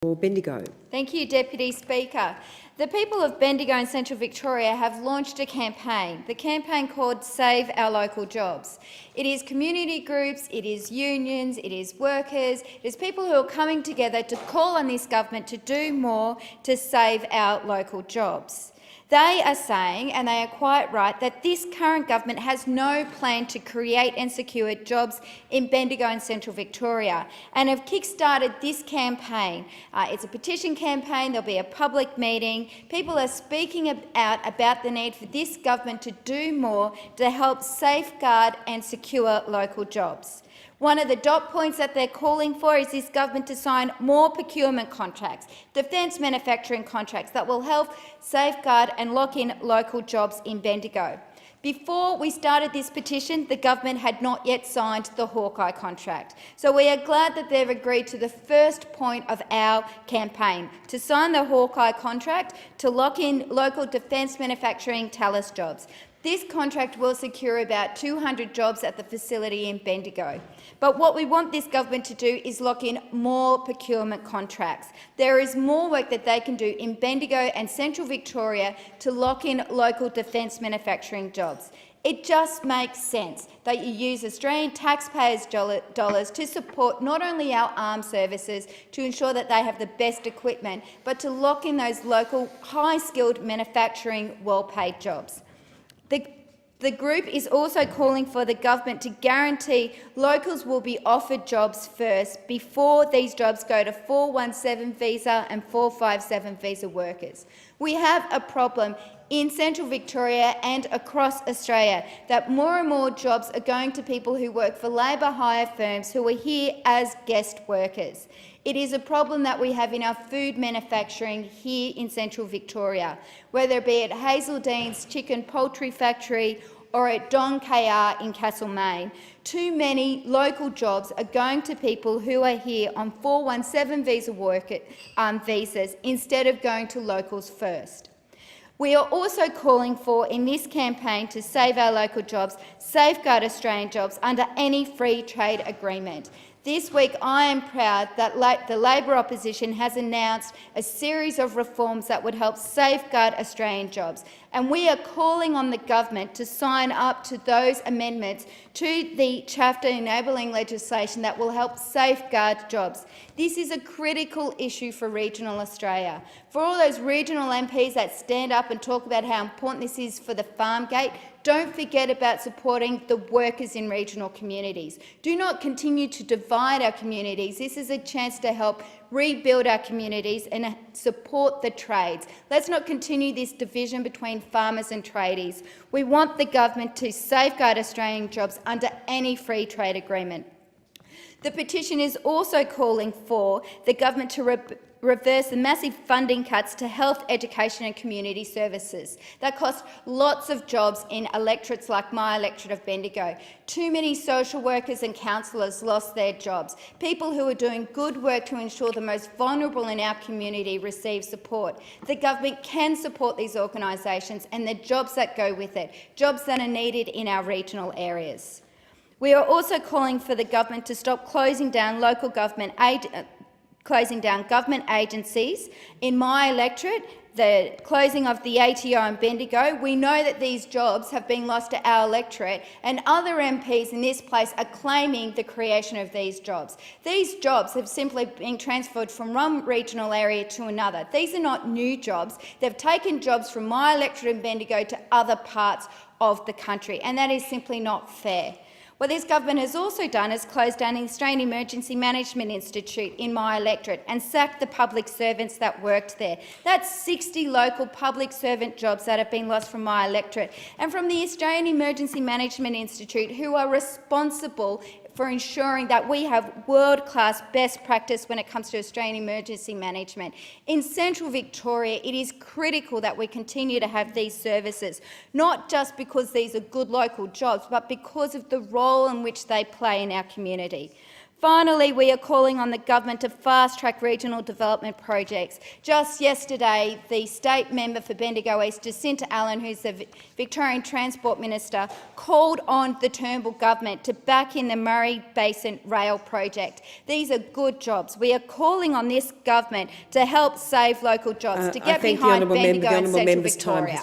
for Bendigo. Thank you, Deputy Speaker. The people of Bendigo and Central Victoria have launched a campaign, the campaign called Save Our Local Jobs. It is community groups, it is unions, it is workers, it is people who are coming together to call on this government to do more to save our local jobs. They are saying, and they are quite right, that this current government has no plan to create and secure jobs in Bendigo and Central Victoria, and have kick-started this campaign. It's a petition campaign, there'll be a public meeting. People are speaking out about the need for this government to do more to help safeguard and secure local jobs. One of the dot points that they're calling for is this government to sign more procurement contracts, defence manufacturing contracts that will help safeguard and lock in local jobs in Bendigo. Before we started this petition, the government had not yet signed the Hawkeye contract. So we are glad that they've agreed to the first point of our campaign, to sign the Hawkeye contract to lock in local defence manufacturing Tallis jobs. This contract will secure about 200 jobs at the facility in Bendigo. But what we want this government to do is lock in more procurement contracts. There is more work that they can do in Bendigo and Central Victoria to lock in local defence manufacturing jobs. It just makes sense that you use Australian taxpayers' dollars to support not only our armed services to ensure that they have the best equipment, but to lock in those local high-skilled manufacturing, well-paid jobs. The group is also calling for the government to guarantee locals will be offered jobs first before these jobs go to 417 visa and 457 visa workers. We have a problem in Central Victoria and across Australia that more and more jobs are going to people who work for labour hire firms who are here as guest workers. It is a problem that we have in our food manufacturing here in Central Victoria, whether it be at Hazeldene's Chicken Poultry Factory or at Don KR in Castlemaine. Too many local jobs are going to people who are here on 417 visas instead of going to locals first. We are also calling for, in this campaign to save our local jobs, safeguard Australian jobs under any free trade agreement. This week, I am proud that the Labor opposition has announced a series of reforms that would help safeguard Australian jobs, and we are calling on the government to sign up to those amendments to the chapter enabling legislation that will help safeguard jobs. This is a critical issue for regional Australia. For all those regional MPs that stand up and talk about how important this is for the farm gate, don't forget about supporting the workers in regional communities. Do not continue to divide our communities. This is a chance to help rebuild our communities and support the trades. Let's not continue this division between farmers and tradies. We want the government to safeguard Australian jobs under any free trade agreement. The petition is also calling for the government to reverse the massive funding cuts to health, education and community services that cost lots of jobs in electorates like my electorate of Bendigo. Too many social workers and counsellors lost their jobs. People who are doing good work to ensure the most vulnerable in our community receive support. The government can support these organisations and the jobs that go with it, jobs that are needed in our regional areas. We are also calling for the government to stop closing down government agencies. In my electorate, the closing of the ATO in Bendigo, we know that these jobs have been lost to our electorate, and other MPs in this place are claiming the creation of these jobs. These jobs have simply been transferred from one regional area to another. These are not new jobs. They've taken jobs from my electorate in Bendigo to other parts of the country, and that is simply not fair. What this government has also done is closed down the Australian Emergency Management Institute in my electorate and sacked the public servants that worked there. That's 60 local public servant jobs that have been lost from my electorate and from the Australian Emergency Management Institute, who are responsible for ensuring that we have world-class best practice when it comes to Australian emergency management. In Central Victoria, it is critical that we continue to have these services, not just because these are good local jobs, but because of the role in which they play in our community. Finally, we are calling on the government to fast-track regional development projects. Just yesterday, the state member for Bendigo East, Jacinta Allen, who's the Victorian Transport Minister, called on the Turnbull government to back in the Murray Basin Rail project. These are good jobs. We are calling on this government to help save local jobs, to get behind Bendigo and Central Victoria.